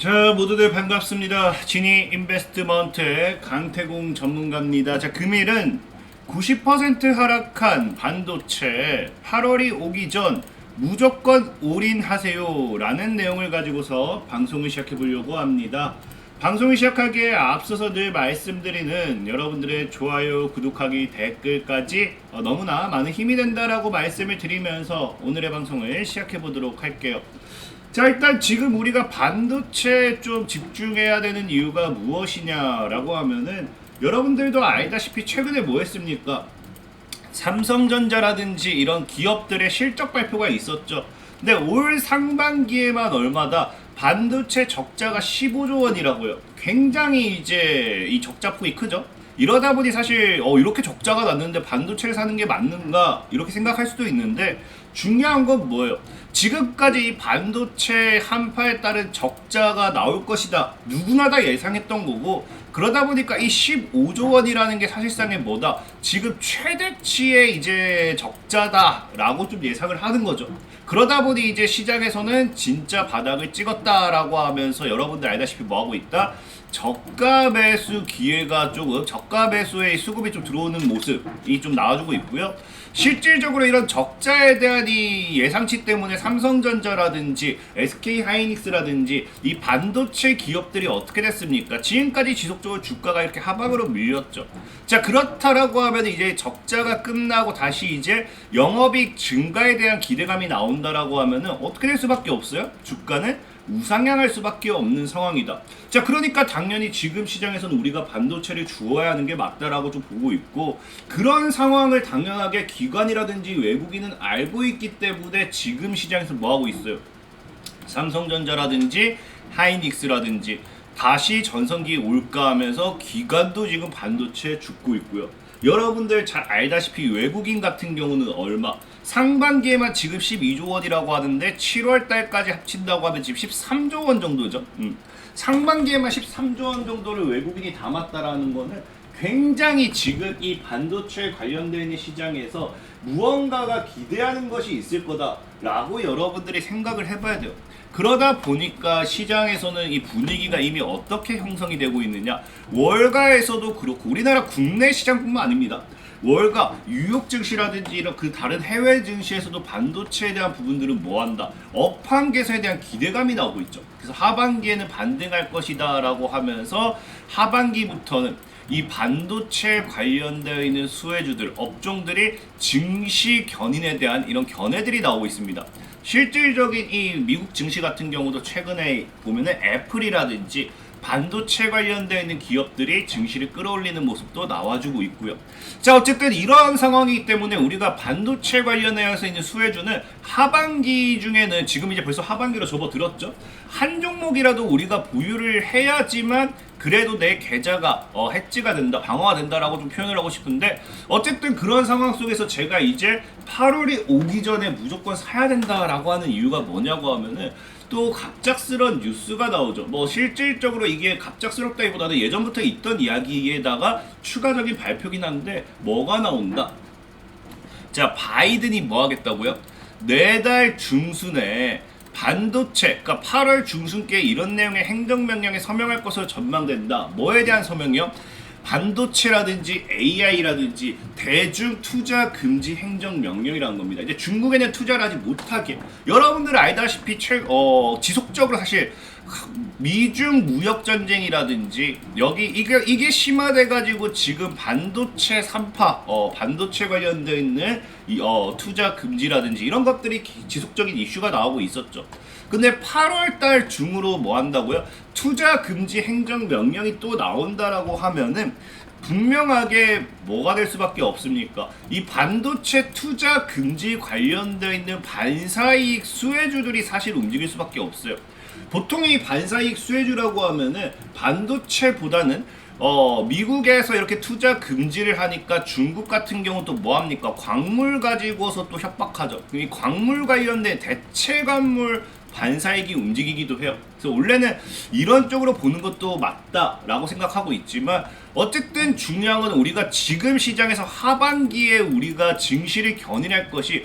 자, 모두들 반갑습니다. 지니 인베스트먼트의 강태공 전문가입니다. 자, 금일은 90% 하락한 반도체 8월이 오기 전 무조건 올인하세요 라는 내용을 가지고서 방송을 시작해 보려고 합니다. 방송을 시작하기에 앞서서 늘 말씀드리는 여러분들의 좋아요, 구독하기, 댓글까지 너무나 많은 힘이 된다라고 말씀을 드리면서 오늘의 방송을 시작해 보도록 할게요. 자, 일단 지금 우리가 반도체에 좀 집중해야 되는 이유가 무엇이냐라고 하면은 여러분들도 알다시피 최근에 뭐 했습니까? 삼성전자라든지 이런 기업들의 실적 발표가 있었죠. 근데 올 상반기에만 얼마다 반도체 적자가 15조 원이라고요. 굉장히 이제 이 적자폭이 크죠. 이러다 보니 사실 이렇게 적자가 났는데 반도체를 사는 게 맞는가 이렇게 생각할 수도 있는데, 중요한 건 뭐예요? 지금까지 이 반도체 한파에 따른 적자가 나올 것이다 누구나 다 예상했던 거고, 그러다 보니까 이 15조 원이라는 게 사실상의 뭐다, 지금 최대치의 이제 적자다라고 좀 예상을 하는 거죠. 그러다 보니 이제 시장에서는 진짜 바닥을 찍었다라고 하면서 여러분들 알다시피 뭐 하고 있다? 저가 매수 기회가 조금, 저가 매수의 수급이 좀 들어오는 모습이 좀 나와주고 있고요. 실질적으로 이런 적자에 대한 이 예상치 때문에 삼성전자라든지 SK하이닉스라든지 이 반도체 기업들이 어떻게 됐습니까? 지금까지 지속적으로 주가가 이렇게 하방으로 밀렸죠. 자, 그렇다라고 하면 이제 적자가 끝나고 다시 이제 영업이익 증가에 대한 기대감이 나온다라고 하면은 어떻게 될 수밖에 없어요? 주가는 우상향할 수밖에 없는 상황이다. 자, 그러니까 당연히 지금 시장에서는 우리가 반도체를 주어야 하는 게 맞다라고 좀 보고 있고, 그런 상황을 당연하게 기관이라든지 외국인은 알고 있기 때문에 지금 시장에서 뭐 하고 있어요? 삼성전자라든지 하이닉스라든지 다시 전성기 올까 하면서 기관도 지금 반도체 죽고 있고요. 여러분들 잘 알다시피 외국인 같은 경우는 얼마? 상반기에만 지금 12조 원이라고 하는데 7월 달까지 합친다고 하면 지금 13조 원 정도죠. 상반기에만 13조 원 정도를 외국인이 담았다라는 거는 굉장히 지금 이 반도체 관련되어 있는 시장에서 무언가가 기대하는 것이 있을 거다라고 여러분들이 생각을 해봐야 돼요. 그러다 보니까 시장에서는 이 분위기가 이미 어떻게 형성이 되고 있느냐, 월가에서도 그렇고 우리나라 국내 시장뿐만 아닙니다. 월가, 뉴욕 증시라든지 이런 그 다른 해외 증시에서도 반도체에 대한 부분들은 뭐한다? 업황계산에 대한 기대감이 나오고 있죠. 그래서 하반기에는 반등할 것이다 라고 하면서 하반기부터는 이 반도체 관련되어 있는 수혜주들, 업종들이 증시 견인에 대한 이런 견해들이 나오고 있습니다. 실질적인 이 미국 증시 같은 경우도 최근에 보면은 애플이라든지 반도체 관련되어 있는 기업들이 증시를 끌어올리는 모습도 나와주고 있고요. 자, 어쨌든 이러한 상황이기 때문에 우리가 반도체 관련해서 있는 수혜주는 하반기 중에는 지금 이제 벌써 하반기로 접어들었죠. 한 종목이라도 우리가 보유를 해야지만 그래도 내 계좌가 해지가 된다, 방어가 된다라고 좀 표현을 하고 싶은데, 어쨌든 그런 상황 속에서 제가 이제 8월이 오기 전에 무조건 사야 된다라고 하는 이유가 뭐냐고 하면은 또 갑작스런 뉴스가 나오죠. 뭐 실질적으로 이게 갑작스럽다기보다는 예전부터 있던 이야기에다가 추가적인 발표긴 한데 뭐가 나온다? 자, 바이든이 뭐 하겠다고요? 내달 중순에 반도체, 그러니까 8월 중순께 이런 내용의 행정명령에 서명할 것으로 전망된다. 뭐에 대한 서명이요? 반도체라든지 AI라든지 대중 투자 금지 행정명령이라는 겁니다. 이제 중국에는 투자를 하지 못하게, 여러분들 알다시피 지속적으로 사실 미중 무역 전쟁이라든지 여기 이게 심화돼 가지고 지금 반도체 산파, 반도체 관련돼 있는 투자 금지라든지 이런 것들이 지속적인 이슈가 나오고 있었죠. 근데 8월 달 중으로 뭐 한다고요? 투자 금지 행정 명령이 또 나온다라고 하면은 분명하게 뭐가 될 수밖에 없습니까? 이 반도체 투자 금지 관련되어 있는 반사이익 수혜주들이 사실 움직일 수밖에 없어요. 보통 이 반사이익 수혜주라고 하면은 반도체보다는 미국에서 이렇게 투자 금지를 하니까 중국 같은 경우 또 뭐합니까? 광물 가지고서 또 협박하죠. 이 광물 관련된 대체 광물 반사이익이 움직이기도 해요. 그래서 원래는 이런 쪽으로 보는 것도 맞다라고 생각하고 있지만, 어쨌든 중요한 건 우리가 지금 시장에서 하반기에 우리가 증시를 견인할 것이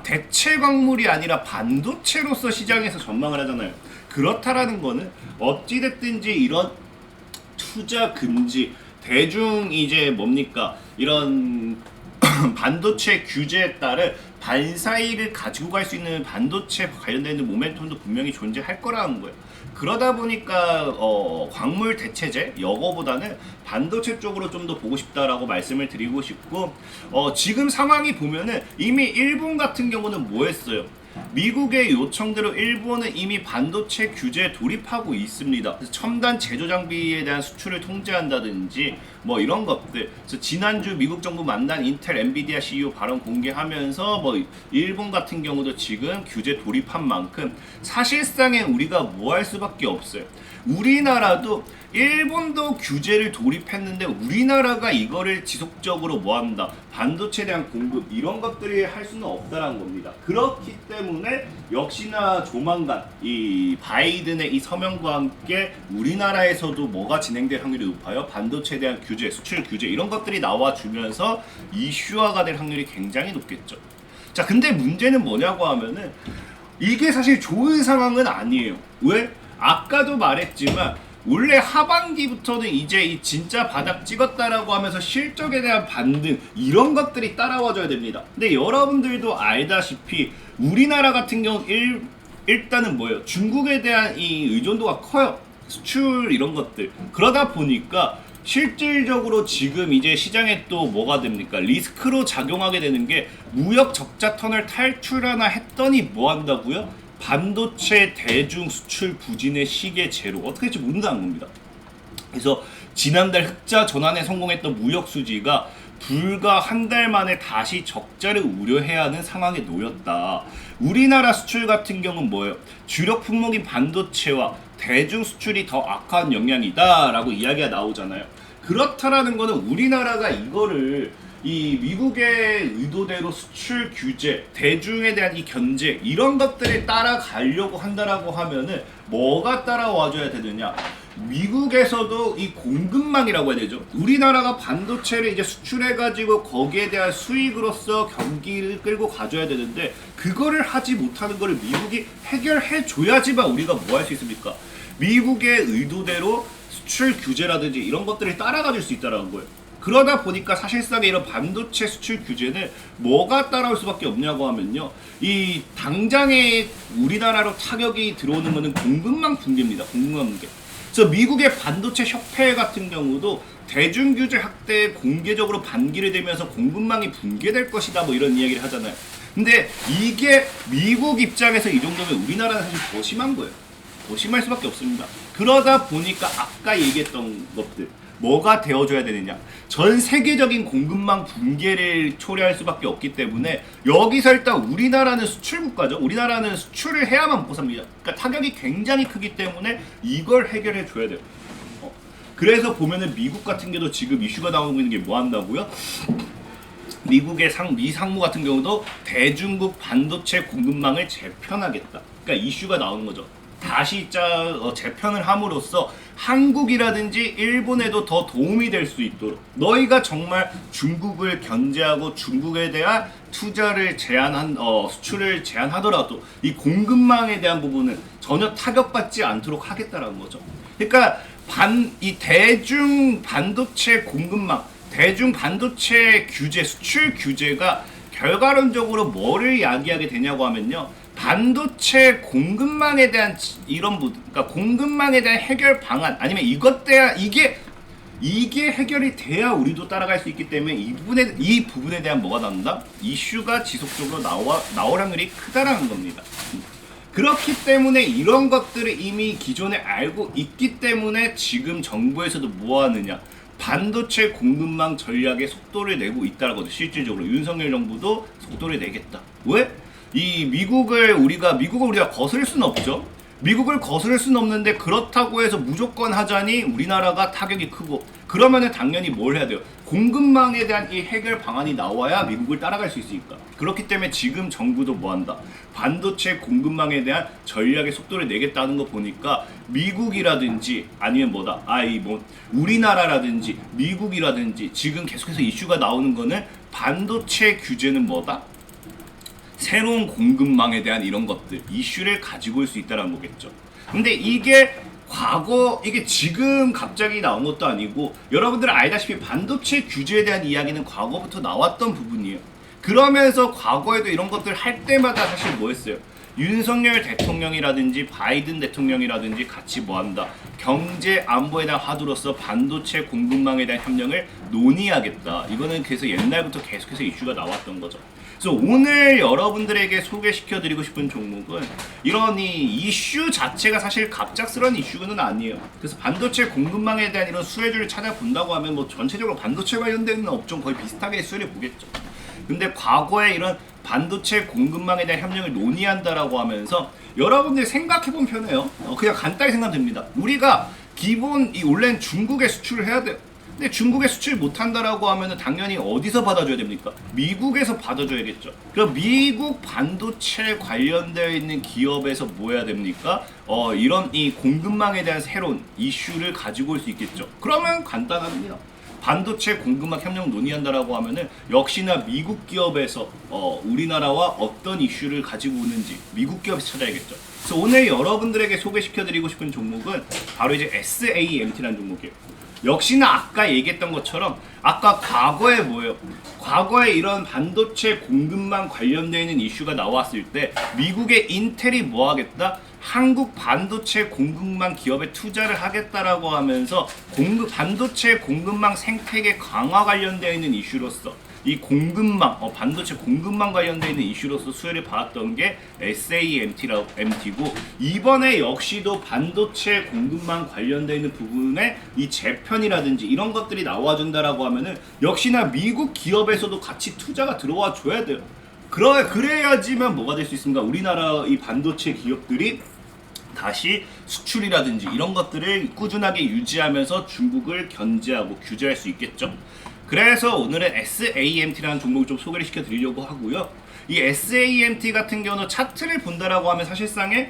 대체 광물이 아니라 반도체로서 시장에서 전망을 하잖아요. 그렇다라는 거는 어찌됐든지 이런 투자 금지, 대중 이제 뭡니까 이런 반도체 규제에 따른 반사이익을 가지고 갈 수 있는 반도체 관련된 모멘텀도 분명히 존재할 거라는 거예요. 그러다 보니까 광물 대체제 여거보다는 반도체 쪽으로 좀 더 보고 싶다라고 말씀을 드리고 싶고, 지금 상황이 보면은 이미 일본 같은 경우는 뭐 했어요? 미국의 요청대로 일본은 이미 반도체 규제에 돌입하고 있습니다. 그래서 첨단 제조 장비에 대한 수출을 통제한다든지 뭐 이런 것들. 그래서 지난주 미국 정부 만난 인텔, 엔비디아 CEO 발언 공개하면서 뭐 일본 같은 경우도 지금 규제 돌입한 만큼 사실상에 우리가 뭐 할 수밖에 없어요. 우리나라도 일본도 규제를 돌입했는데 우리나라가 이거를 지속적으로 뭐한다, 반도체에 대한 공급 이런 것들이 할 수는 없다라는 겁니다. 그렇기 때문에 역시나 조만간 이 바이든의 이 서명과 함께 우리나라에서도 뭐가 진행될 확률이 높아요? 반도체에 대한 규제, 수출 규제 이런 것들이 나와주면서 이슈화가 될 확률이 굉장히 높겠죠. 자, 근데 문제는 뭐냐고 하면은 이게 사실 좋은 상황은 아니에요. 왜? 아까도 말했지만 원래 하반기부터는 이제 이 진짜 바닥 찍었다라고 하면서 실적에 대한 반등 이런 것들이 따라와줘야 됩니다. 근데 여러분들도 알다시피 우리나라 같은 경우는 일단은 뭐예요? 중국에 대한 이 의존도가 커요. 수출 이런 것들. 그러다 보니까 실질적으로 지금 이제 시장에 또 뭐가 됩니까? 리스크로 작용하게 되는 게 무역 적자 터널 탈출하나 했더니 뭐 한다고요? 반도체 대중 수출 부진의 시계 제로 어떻게 될지 모른다는 겁니다. 그래서 지난달 흑자 전환에 성공했던 무역 수지가 불과 한 달 만에 다시 적자를 우려해야 하는 상황에 놓였다. 우리나라 수출 같은 경우는 뭐예요? 주력 품목인 반도체와 대중 수출이 더 악화한 영향이다 라고 이야기가 나오잖아요. 그렇다라는 거는 우리나라가 이거를 이 미국의 의도대로 수출 규제, 대중에 대한 이 견제 이런 것들에 따라가려고 한다라고 하면은 뭐가 따라와줘야 되느냐? 미국에서도 이 공급망이라고 해야 되죠. 우리나라가 반도체를 이제 수출해가지고 거기에 대한 수익으로서 경기를 끌고 가줘야 되는데 그거를 하지 못하는 거를 미국이 해결해줘야지만 우리가 뭐 할 수 있습니까? 미국의 의도대로 수출 규제라든지 이런 것들을 따라가줄 수 있다는 거예요. 그러다 보니까 사실상의 이런 반도체 수출 규제는 뭐가 따라올 수밖에 없냐고 하면요, 이 당장에 우리나라로 타격이 들어오는 거는 공급망 붕괴입니다. 공급망 붕괴. 그래서 미국의 반도체 협회 같은 경우도 대중 규제 확대에 공개적으로 반기를 대면서 공급망이 붕괴될 것이다 뭐 이런 이야기를 하잖아요. 근데 이게 미국 입장에서 이 정도면 우리나라는 사실 더 심한 거예요. 더 심할 수밖에 없습니다. 그러다 보니까 아까 얘기했던 것들 뭐가 되어줘야 되느냐, 전 세계적인 공급망 붕괴를 초래할 수밖에 없기 때문에 여기서 일단 우리나라는 수출 국가죠. 우리나라는 수출을 해야만 먹고 삽니다. 그러니까 타격이 굉장히 크기 때문에 이걸 해결해 줘야 돼요. 그래서 보면은 미국 같은 경우도 지금 이슈가 나오고 있는 게 뭐 한다고요? 미국의 미 상무 같은 경우도 대중국 반도체 공급망을 재편하겠다. 그러니까 이슈가 나오는 거죠. 다시 재편을 함으로써 한국이라든지 일본에도 더 도움이 될 수 있도록, 너희가 정말 중국을 견제하고 중국에 대한 투자를 수출을 제한하더라도 이 공급망에 대한 부분은 전혀 타격받지 않도록 하겠다라는 거죠. 그러니까 이 대중 반도체 공급망, 대중 반도체 규제, 수출 규제가 결과론적으로 뭐를 야기하게 되냐고 하면요, 반도체 공급망에 대한 이런 부분, 그러니까 공급망에 대한 해결 방안, 아니면 이게 해결이 돼야 우리도 따라갈 수 있기 때문에 이 부분에 대한 뭐가 나온다? 이슈가 지속적으로 나올 확률이 크다라는 겁니다. 그렇기 때문에 이런 것들을 이미 기존에 알고 있기 때문에 지금 정부에서도 뭐 하느냐? 반도체 공급망 전략에 속도를 내고 있다는 거죠. 실질적으로 윤석열 정부도 속도를 내겠다. 왜? 미국을 우리가 거스를 수는 없죠. 미국을 거스를 수는 없는데 그렇다고 해서 무조건 하자니 우리나라가 타격이 크고, 그러면은 당연히 뭘 해야 돼요? 공급망에 대한 이 해결 방안이 나와야 미국을 따라갈 수 있으니까. 그렇기 때문에 지금 정부도 뭐 한다? 반도체 공급망에 대한 전략의 속도를 내겠다는 거 보니까 미국이라든지 아니면 우리나라라든지 미국이라든지 지금 계속해서 이슈가 나오는 거는 반도체 규제는 뭐다? 새로운 공급망에 대한 이런 것들, 이슈를 가지고 올 수 있다는 거겠죠. 근데 이게 과거, 이게 지금 갑자기 나온 것도 아니고 여러분들 알다시피 반도체 규제에 대한 이야기는 과거부터 나왔던 부분이에요. 그러면서 과거에도 이런 것들 할 때마다 사실 뭐 했어요? 윤석열 대통령이라든지 바이든 대통령이라든지 같이 뭐 한다? 경제 안보에 대한 화두로서 반도체 공급망에 대한 협력을 논의하겠다. 이거는 그래서 옛날부터 계속해서 이슈가 나왔던 거죠. 그래서 오늘 여러분들에게 소개시켜드리고 싶은 종목은 이런 이 이슈 자체가 사실 갑작스러운 이슈는 아니에요. 그래서 반도체 공급망에 대한 이런 수혜주를 찾아본다고 하면 뭐 전체적으로 반도체 관련된 업종 거의 비슷하게 수혜를 보겠죠. 근데 과거에 이런 반도체 공급망에 대한 협력을 논의한다라고 하면서 여러분들이 생각해보면 편해요. 그냥 간단히 생각됩니다. 우리가 기본 이 원래는 중국에 수출을 해야 돼요. 근데 중국에 수출 못한다라고 하면은 당연히 어디서 받아줘야 됩니까? 미국에서 받아줘야겠죠. 그럼 미국 반도체 관련되어 있는 기업에서 뭐 해야 됩니까? 이런 이 공급망에 대한 새로운 이슈를 가지고 올 수 있겠죠. 그러면 간단합니다. 반도체 공급망 협력 논의한다라고 하면은 역시나 미국 기업에서 우리나라와 어떤 이슈를 가지고 오는지 미국 기업에서 찾아야겠죠. 그래서 오늘 여러분들에게 소개시켜드리고 싶은 종목은 바로 이제 SAMT라는 종목이에요. 역시나 아까 얘기했던 것처럼 아까 과거에 뭐예요? 과거에 이런 반도체 공급망 관련되어 있는 이슈가 나왔을 때 미국의 인텔이 뭐 하겠다? 한국 반도체 공급망 기업에 투자를 하겠다라고 하면서 반도체 공급망 생태계 강화 관련되어 있는 이슈로서 이 공급망, 반도체 공급망 관련되어 있는 이슈로서 수혜를 받았던 게 SAMT고 이번에 역시도 반도체 공급망 관련되어 있는 부분에 이 재편이라든지 이런 것들이 나와준다라고 하면은 역시나 미국 기업에서도 같이 투자가 들어와 줘야 돼요. 그래야지만 뭐가 될 수 있습니까? 우리나라 이 반도체 기업들이 다시 수출이라든지 이런 것들을 꾸준하게 유지하면서 중국을 견제하고 규제할 수 있겠죠. 그래서 오늘은 SAMT라는 종목을 좀 소개를 시켜드리려고 하고요. 이 SAMT 같은 경우는 차트를 본다라고 하면 사실상에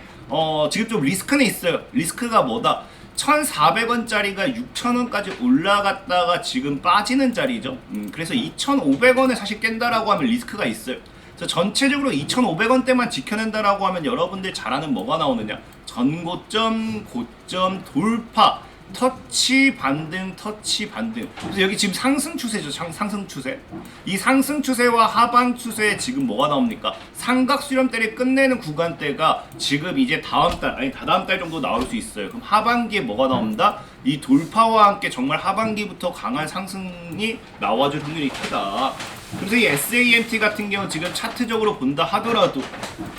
지금 좀 리스크는 있어요. 리스크가 뭐다? 1,400원짜리가 6,000원까지 올라갔다가 지금 빠지는 자리죠. 그래서 2,500원에 사실 깬다라고 하면 리스크가 있어요. 그래서 전체적으로 2,500원대만 지켜낸다라고 하면 여러분들 잘 아는 뭐가 나오느냐? 전고점, 고점, 돌파, 터치 반등, 터치 반등. 그래서 여기 지금 상승 추세죠. 상승 추세. 이 상승 추세와 하방 추세에 지금 뭐가 나옵니까? 삼각 수렴대를 끝내는 구간대가 지금 이제 다음 달, 아니 다다음 달 정도 나올 수 있어요. 그럼 하반기에 뭐가 나온다? 이 돌파와 함께 정말 하반기부터 강한 상승이 나와줄 확률이 크다. 그래서 이 SAMT 같은 경우는 지금 차트적으로 본다 하더라도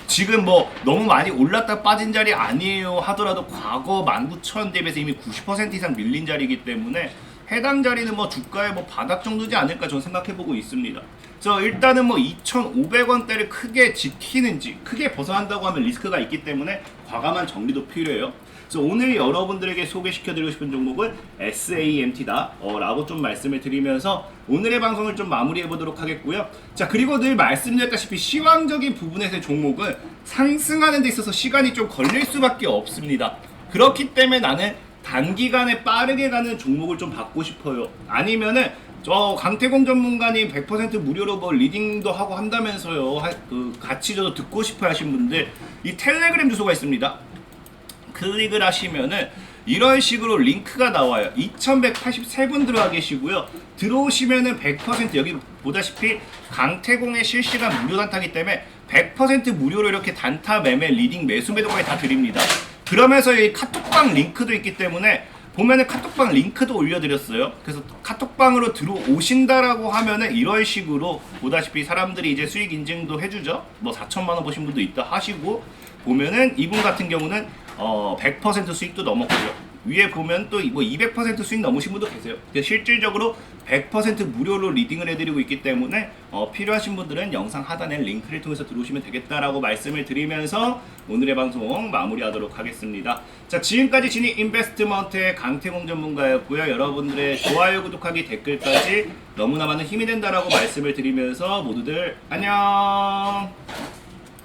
지금 뭐 너무 많이 올랐다 빠진 자리 아니에요 하더라도 과거 19,000 대비해서 이미 90% 이상 밀린 자리이기 때문에 해당 자리는 뭐 주가의 뭐 바닥 정도지 않을까 저는 생각해보고 있습니다. 그래서 일단은 뭐 2,500원대를 크게 지키는지 크게 벗어난다고 하면 리스크가 있기 때문에 과감한 정리도 필요해요. 그래서 오늘 여러분들에게 소개시켜드리고 싶은 종목은 SAMT다 라고 좀 말씀을 드리면서 오늘의 방송을 좀 마무리해보도록 하겠고요. 자, 그리고 늘 말씀드렸다시피 시황적인 부분에서의 종목은 상승하는 데 있어서 시간이 좀 걸릴 수밖에 없습니다. 그렇기 때문에 나는 단기간에 빠르게 가는 종목을 좀 받고 싶어요. 아니면은 강태공 전문가님 100% 무료로 뭐 리딩도 하고 한다면서요. 같이 저도 듣고 싶어 하신 분들 이 텔레그램 주소가 있습니다. 클릭을 하시면은 이런 식으로 링크가 나와요. 2183분 들어와 계시고요. 들어오시면은 100% 여기 보다시피 강태공의 실시간 무료 단타기 때문에 100% 무료로 이렇게 단타 매매, 리딩, 매수 매도까지 다 드립니다. 그러면서 이 카톡방 링크도 있기 때문에 보면은 카톡방 링크도 올려드렸어요. 그래서 카톡방으로 들어오신다라고 하면은 이런 식으로 보다시피 사람들이 이제 수익 인증도 해주죠. 뭐 4천만 원 보신 분도 있다 하시고 보면은 이분 같은 경우는 100% 수익도 넘었고요. 위에 보면 또 뭐 200% 수익 넘으신 분도 계세요. 실질적으로 100% 무료로 리딩을 해드리고 있기 때문에 필요하신 분들은 영상 하단에 링크를 통해서 들어오시면 되겠다라고 말씀을 드리면서 오늘의 방송 마무리하도록 하겠습니다. 자, 지금까지 진익 인베스트먼트의 강태공 전문가였고요. 여러분들의 좋아요, 구독하기, 댓글까지 너무나 많은 힘이 된다라고 말씀을 드리면서 모두들 안녕.